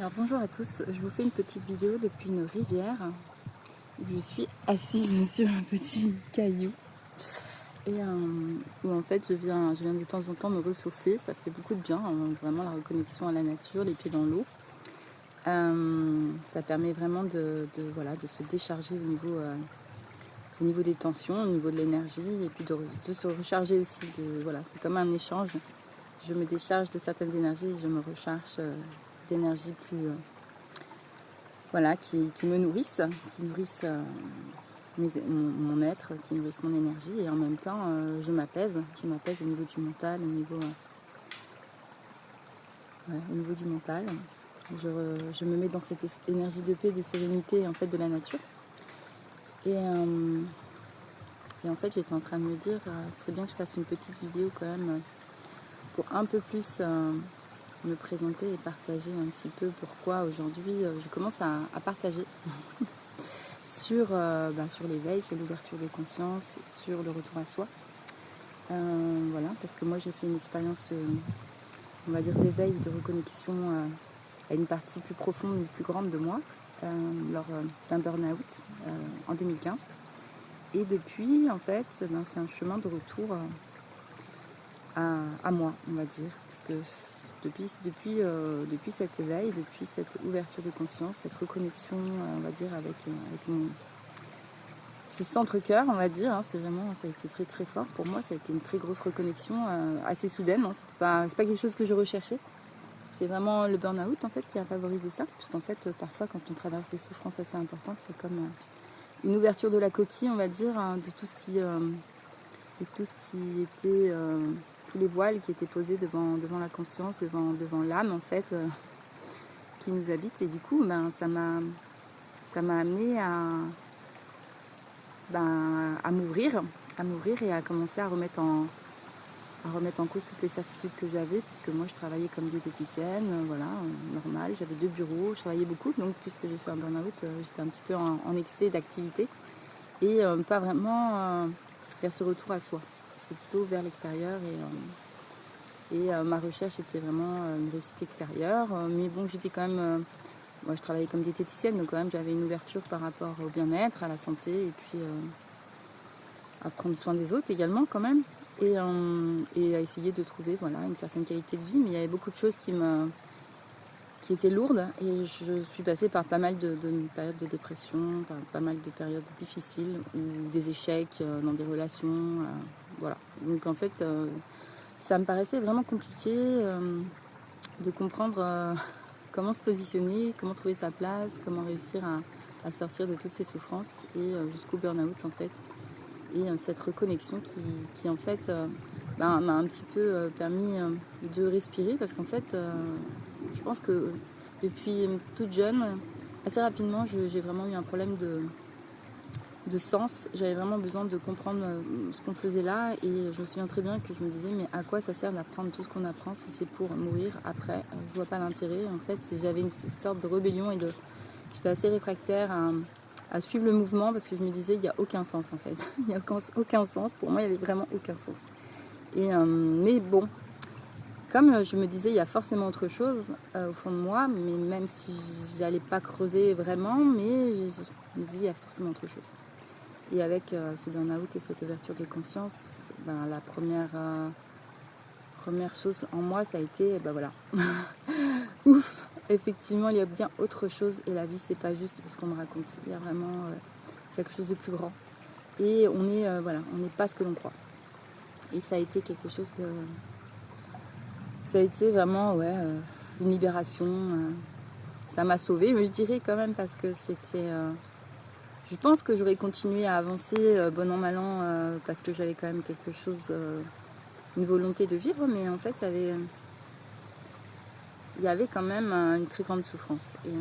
Alors bonjour à tous, je vous fais une petite vidéo depuis une rivière où je suis assise sur un petit caillou et où en fait je viens de temps en temps me ressourcer, ça fait beaucoup de bien, vraiment la reconnexion à la nature, les pieds dans l'eau. Ça permet vraiment voilà, de se décharger au niveau des tensions, au niveau de l'énergie et puis de se recharger aussi. Voilà, c'est comme un échange, je me décharge de certaines énergies et je me recharge d'énergies plus... voilà, qui me nourrissent, mon être, qui nourrissent mon énergie et en même temps je m'apaise au niveau du mental, au niveau du mental. Je me mets dans cette énergie de paix, de sérénité en fait de la nature. Et en fait j'étais en train de me dire, ce serait bien que je fasse une petite vidéo quand même pour un peu plus me présenter et partager un petit peu pourquoi aujourd'hui je commence à partager sur l'éveil, sur l'ouverture de conscience, sur le retour à soi. Voilà, parce que moi j'ai fait une expérience on va dire d'éveil, de reconnexion à une partie plus profonde, plus grande de moi, lors d'un burn-out en 2015. Et depuis, en fait, c'est un chemin de retour à moi, on va dire. Parce que depuis cet éveil, depuis cette ouverture de conscience, cette reconnexion, on va dire, avec ce centre-cœur, on va dire, hein, ça a été très très fort pour moi, ça a été une très grosse reconnexion, assez soudaine, hein, c'est pas quelque chose que je recherchais. C'est vraiment le burn-out en fait qui a favorisé ça, puisqu'en fait parfois quand on traverse des souffrances assez importantes, c'est comme une ouverture de la coquille, on va dire, hein, de tout ce qui était, tous les voiles qui étaient posés devant la conscience, devant l'âme en fait, qui nous habite. Et du coup, ça m'a amené à m'ouvrir et à commencer à remettre en cause toutes les certitudes que j'avais, puisque moi je travaillais comme diététicienne, voilà, normal, j'avais 2 bureaux, je travaillais beaucoup, donc puisque j'ai fait un burn-out, j'étais un petit peu en excès d'activité et pas vraiment vers ce retour à soi. J'étais plutôt vers l'extérieur et ma recherche était vraiment une réussite extérieure, mais bon, j'étais quand même... moi je travaillais comme diététicienne, donc quand même j'avais une ouverture par rapport au bien-être, à la santé et puis à prendre soin des autres également quand même et à essayer de trouver voilà, une certaine qualité de vie. Mais il y avait beaucoup de choses qui étaient lourdes et je suis passée par pas mal de périodes de dépression, par pas mal de périodes difficiles ou des échecs dans des relations. Voilà. Donc en fait, ça me paraissait vraiment compliqué de comprendre comment se positionner, comment trouver sa place, comment réussir à sortir de toutes ces souffrances et jusqu'au burn-out en fait. Et cette reconnexion qui en fait m'a un petit peu permis de respirer, parce qu'en fait je pense que depuis toute jeune, assez rapidement, j'ai vraiment eu un problème de sens. J'avais vraiment besoin de comprendre ce qu'on faisait là et je me souviens très bien que je me disais mais à quoi ça sert d'apprendre tout ce qu'on apprend si c'est pour mourir après. Je vois pas l'intérêt. En fait, j'avais une sorte de rébellion et j'étais assez réfractaire à suivre le mouvement parce que je me disais il n'y a aucun sens en fait. Il n'y a aucun sens. Pour moi, il n'y avait vraiment aucun sens. Mais bon, comme je me disais il y a forcément autre chose au fond de moi, mais même si j'allais pas creuser vraiment, mais je me disais il y a forcément autre chose. Et avec ce burn-out et cette ouverture de conscience, la première chose en moi, ça a été, voilà, ouf, effectivement, il y a bien autre chose et la vie, c'est pas juste ce qu'on me raconte. Il y a vraiment quelque chose de plus grand. Et on n'est pas ce que l'on croit. Et ça a été quelque chose de... Ça a été vraiment, une libération. Ça m'a sauvée, mais je dirais quand même parce que c'était... je pense que j'aurais continué à avancer bon an, mal an, parce que j'avais quand même quelque chose, une volonté de vivre, mais en fait, il y avait quand même une très grande souffrance. Et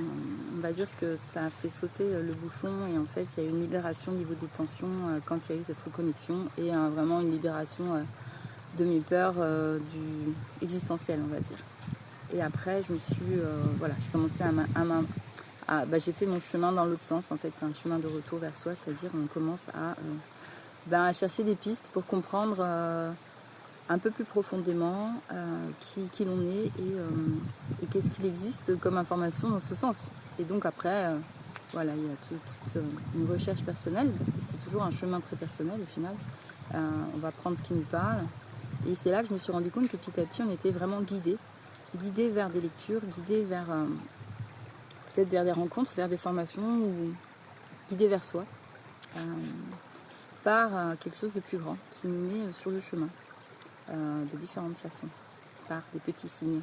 on va dire que ça a fait sauter le bouchon et en fait, il y a eu une libération au niveau des tensions quand il y a eu cette reconnexion et vraiment une libération de mes peurs du existentiel, on va dire. Et après, je me suis, j'ai commencé j'ai fait mon chemin dans l'autre sens. En fait, c'est un chemin de retour vers soi, c'est-à-dire on commence à chercher des pistes pour comprendre un peu plus profondément qui l'on est et qu'est-ce qu'il existe comme information dans ce sens. Et donc après, voilà, il y a toute une recherche personnelle, parce que c'est toujours un chemin très personnel au final. On va prendre ce qui nous parle. Et c'est là que je me suis rendu compte que petit à petit, on était vraiment guidés vers des lectures, guidés vers peut-être vers des rencontres, vers des formations, ou guidés vers soi, par quelque chose de plus grand qui nous met sur le chemin de différentes façons, par des petits signes.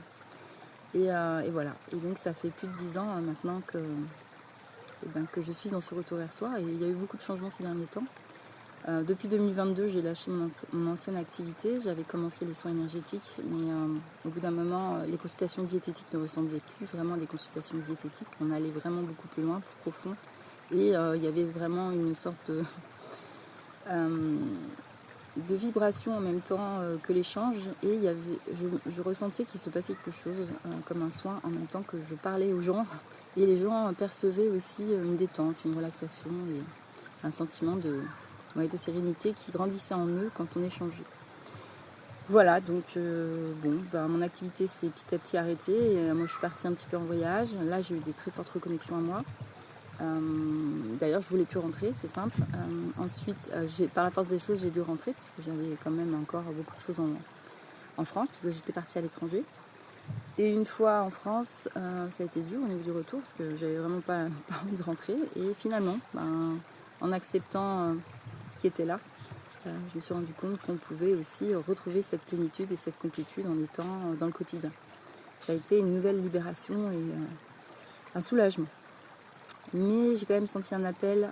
Et voilà. Et donc ça fait plus de 10 ans maintenant que je suis dans ce retour vers soi, et il y a eu beaucoup de changements ces derniers temps. Depuis 2022, j'ai lâché mon ancienne activité. J'avais commencé les soins énergétiques, mais au bout d'un moment, les consultations diététiques ne ressemblaient plus vraiment à des consultations diététiques. On allait vraiment beaucoup plus loin, plus profond. Et il y avait vraiment une sorte de vibration en même temps que l'échange. Et je ressentais qu'il se passait quelque chose, comme un soin, en même temps que je parlais aux gens. Et les gens percevaient aussi une détente, une relaxation et un sentiment de sérénité qui grandissait en eux quand on échangeait. Voilà, donc mon activité s'est petit à petit arrêtée. Et, moi, je suis partie un petit peu en voyage. Là, j'ai eu des très fortes reconnexions à moi. D'ailleurs, je voulais plus rentrer, c'est simple. Ensuite, par la force des choses, j'ai dû rentrer parce que j'avais quand même encore beaucoup de choses en France, parce que j'étais partie à l'étranger. Et une fois en France, ça a été dur au niveau du retour, parce que j'avais vraiment pas envie de rentrer. Et finalement, en acceptant ce qui était là, je me suis rendu compte qu'on pouvait aussi retrouver cette plénitude et cette complétude en étant dans le quotidien. Ça a été une nouvelle libération et un soulagement. Mais j'ai quand même senti un appel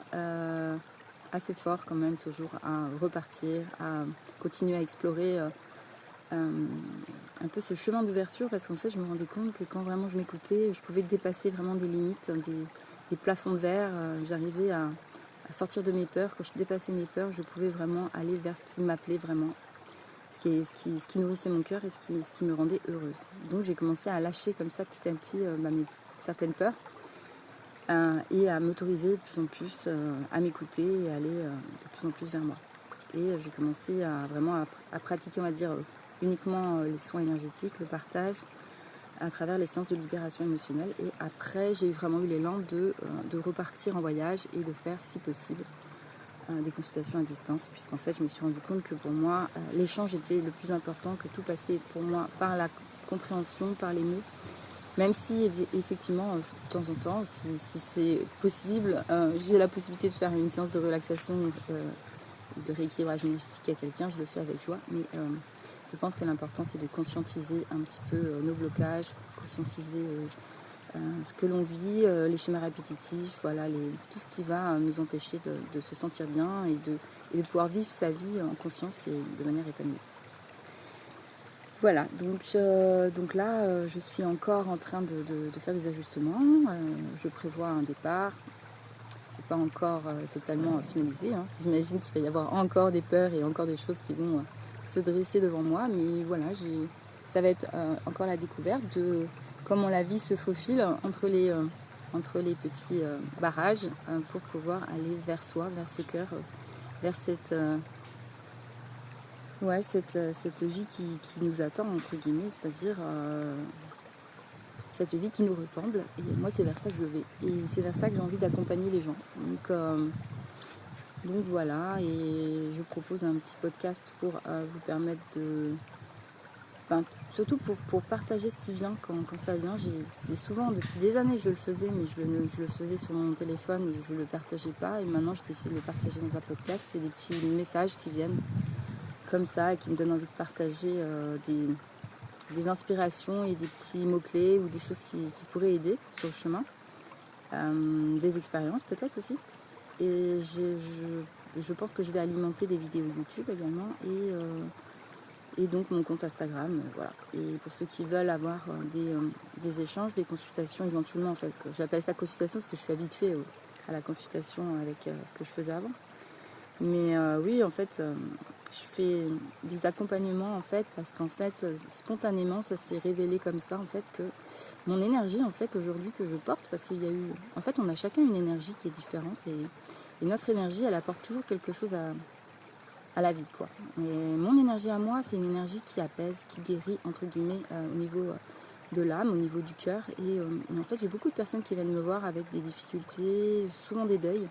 assez fort quand même, toujours à repartir, à continuer à explorer un peu ce chemin d'ouverture, parce qu'en fait je me rendais compte que quand vraiment je m'écoutais, je pouvais dépasser vraiment des limites, des plafonds de verre. J'arrivais à sortir de mes peurs. Quand je dépassais mes peurs, je pouvais vraiment aller vers ce qui m'appelait vraiment, ce qui nourrissait mon cœur et ce qui me rendait heureuse. Donc j'ai commencé à lâcher comme ça petit à petit certaines peurs et à m'autoriser de plus en plus à m'écouter et à aller de plus en plus vers moi. Et j'ai commencé à pratiquer, on va dire, uniquement les soins énergétiques, le partage, à travers les séances de libération émotionnelle. Et après, j'ai vraiment eu l'élan de repartir en voyage et de faire, si possible, des consultations à distance, puisqu'en fait, je me suis rendu compte que pour moi, l'échange était le plus important, que tout passait pour moi par la compréhension, par les mots. Même si, effectivement, de temps en temps, si c'est possible, j'ai la possibilité de faire une séance de relaxation, de rééquilibrage énergétique à quelqu'un, je le fais avec joie. Mais je pense que l'important, c'est de conscientiser un petit peu nos blocages, conscientiser ce que l'on vit, les schémas répétitifs, voilà, tout ce qui va nous empêcher de se sentir bien et de pouvoir vivre sa vie en conscience et de manière épanouie. Voilà, donc là, je suis encore en train de faire des ajustements. Je prévois un départ. C'est pas encore totalement finalisé, hein. J'imagine qu'il va y avoir encore des peurs et encore des choses qui vont se dresser devant moi. Mais voilà, ça va être encore la découverte de comment la vie se faufile entre les petits barrages pour pouvoir aller vers soi, vers ce cœur, vers cette vie qui nous attend, entre guillemets, c'est-à-dire cette vie qui nous ressemble. Et moi, c'est vers ça que je vais. Et c'est vers ça que j'ai envie d'accompagner les gens. Donc voilà, et je propose un petit podcast pour vous permettre surtout pour partager ce qui vient quand ça vient. C'est souvent, depuis des années, je le faisais, mais je le faisais sur mon téléphone et je ne le partageais pas. Et maintenant, je décide de le partager dans un podcast. C'est des petits messages qui viennent comme ça et qui me donnent envie de partager des inspirations et des petits mots-clés ou des choses qui pourraient aider sur le chemin. Des expériences peut-être aussi. Et je pense que je vais alimenter des vidéos YouTube également et donc mon compte Instagram, voilà. Et pour ceux qui veulent avoir des échanges, des consultations éventuellement, en fait, j'appelle ça consultation parce que je suis habituée à la consultation avec ce que je faisais avant. Mais oui, en fait, je fais des accompagnements en fait parce qu'en fait, spontanément, ça s'est révélé comme ça en fait que mon énergie en fait aujourd'hui que je porte, parce qu'il y a eu, en fait, on a chacun une énergie qui est différente et notre énergie, elle apporte toujours quelque chose à la vie, quoi. Et mon énergie à moi, c'est une énergie qui apaise, qui guérit, entre guillemets, au niveau de l'âme, au niveau du cœur. Et en fait, j'ai beaucoup de personnes qui viennent me voir avec des difficultés, souvent des deuils.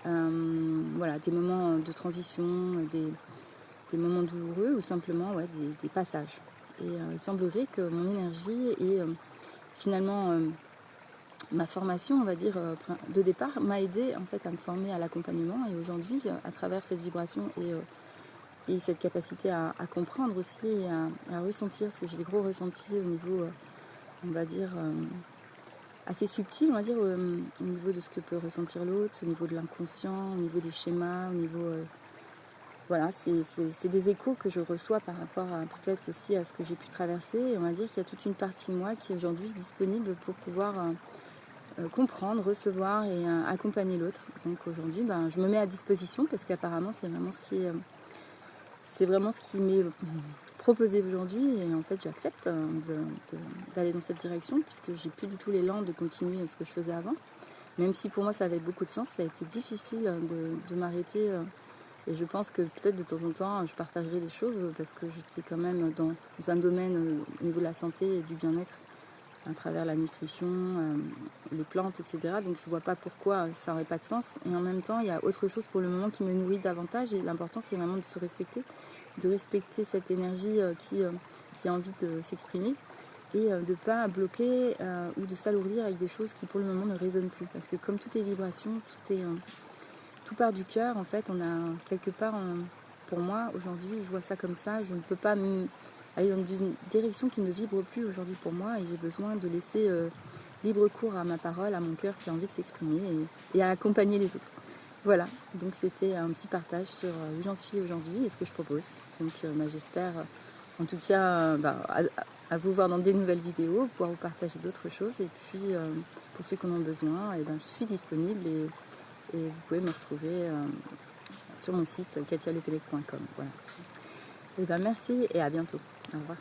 Voilà, des moments de transition, des moments douloureux ou simplement ouais, des passages. Et il semblerait que mon énergie et finalement ma formation, on va dire, de départ, m'a aidé en fait à me former à l'accompagnement. Et aujourd'hui, à travers cette vibration et cette capacité à comprendre aussi et à ressentir, parce que j'ai des gros ressentis au niveau, on va dire, assez subtil, on va dire, au niveau de ce que peut ressentir l'autre, au niveau de l'inconscient, au niveau des schémas, au niveau... voilà, c'est des échos que je reçois par rapport à peut-être aussi à ce que j'ai pu traverser. Et on va dire qu'il y a toute une partie de moi qui est aujourd'hui disponible pour pouvoir comprendre, recevoir et accompagner l'autre. Donc aujourd'hui, ben, je me mets à disposition parce qu'apparemment c'est vraiment ce qui m'est proposé aujourd'hui. Et en fait, j'accepte d'aller dans cette direction puisque j'ai plus du tout l'élan de continuer ce que je faisais avant. Même si pour moi ça avait beaucoup de sens, ça a été difficile de m'arrêter. Et je pense que peut-être de temps en temps, je partagerai des choses parce que j'étais quand même dans un domaine au niveau de la santé et du bien-être à travers la nutrition, les plantes, etc. Donc je ne vois pas pourquoi ça n'aurait pas de sens. Et en même temps, il y a autre chose pour le moment qui me nourrit davantage. Et l'important, c'est vraiment de se respecter, de respecter cette énergie qui a envie de s'exprimer et de ne pas bloquer ou de s'alourdir avec des choses qui pour le moment ne résonnent plus. Parce que comme tout est vibration, tout part du cœur. En fait, on a quelque part, pour moi, aujourd'hui, je vois ça comme ça. Je ne peux pas aller dans une direction qui ne vibre plus aujourd'hui pour moi et j'ai besoin de laisser libre cours à ma parole, à mon cœur qui a envie de s'exprimer et à accompagner les autres. Voilà, donc c'était un petit partage sur où j'en suis aujourd'hui et ce que je propose. Donc j'espère, en tout cas, à vous voir dans des nouvelles vidéos, pouvoir vous partager d'autres choses. Et puis, pour ceux qui en ont besoin, je suis disponible et vous pouvez me retrouver sur mon site katialepelec.com. Voilà. Merci et à bientôt. Au revoir.